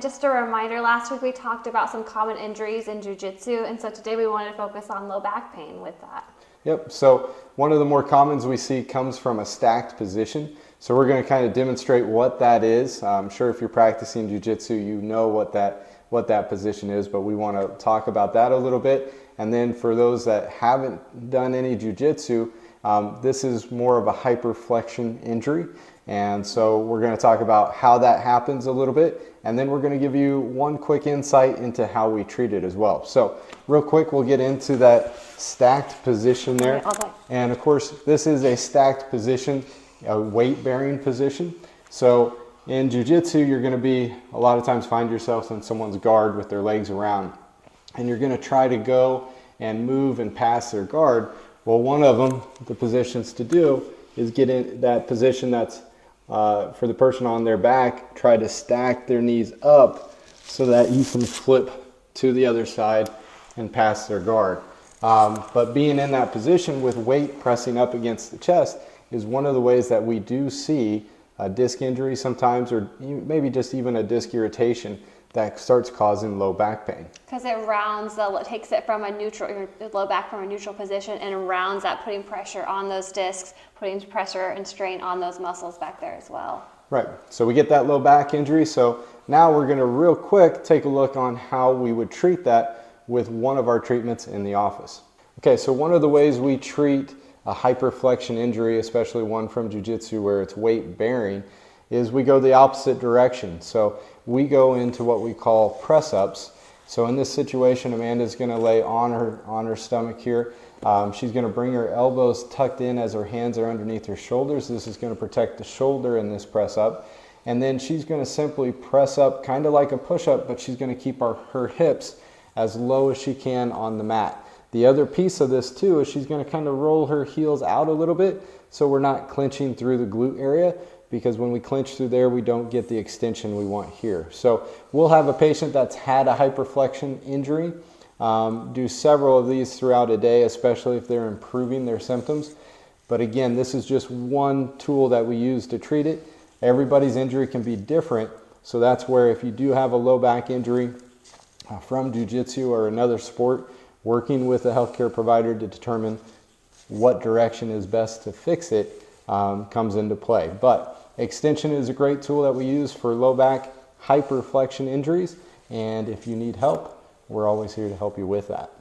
just a reminder, last week we talked about some common injuries in Jiu-Jitsu, and so today we wanted to focus on low back pain with that. Yep, so one of the more commons we see comes from a stacked position. So we're going to kind of demonstrate what that is. I'm sure if you're practicing Jiu-Jitsu, you know what that position is, but we want to talk about that a little bit. And then for those that haven't done any Jiu-Jitsu, this is more of a hyperflexion injury. And so we're going to talk about how that happens a little bit, and then we're going to give you one quick insight into how we treat it as well. So real quick, we'll get into that stacked position there. Okay. And of course, this is a stacked position, a weight-bearing position. So in Jiu-Jitsu, you're going to be, a lot of times find yourself in someone's guard with their legs around, and you're going to try to go and move and pass their guard. Well, one of them, the positions to do, is get in that position that's for the person on their back, try to stack their knees up so that you can flip to the other side and pass their guard. But being in that position with weight pressing up against the chest is one of the ways that we do see a disc injury sometimes, or maybe just even a disc irritation that starts causing low back pain. Because it takes it from a neutral, your low back from a neutral position, and rounds that, putting pressure on those discs, putting pressure and strain on those muscles back there as well. Right, so we get that low back injury. So now we're gonna real quick take a look on how we would treat that with one of our treatments in the office. Okay, so one of the ways we treat a hyperflexion injury, especially one from Jiu-Jitsu where it's weight bearing, is we go the opposite direction. So we go into what we call press ups. So in this situation, Amanda's going to lay on her stomach here. She's going to bring her elbows tucked in as her hands are underneath her shoulders. This is going to protect the shoulder in this press up. And then she's going to simply press up kind of like a push up, but she's going to keep her hips as low as she can on the mat. The other piece of this too is she's going to kind of roll her heels out a little bit so we're not clenching through the glute area, because when we clench through there, we don't get the extension we want here. So we'll have a patient that's had a hyperflexion injury, do several of these throughout a day, especially if they're improving their symptoms. But again, this is just one tool that we use to treat it. Everybody's injury can be different. So that's where if you do have a low back injury from Jiu-Jitsu or another sport, working with a healthcare provider to determine what direction is best to fix it comes into play. But extension is a great tool that we use for low back hyperflexion injuries, and if you need help, we're always here to help you with that.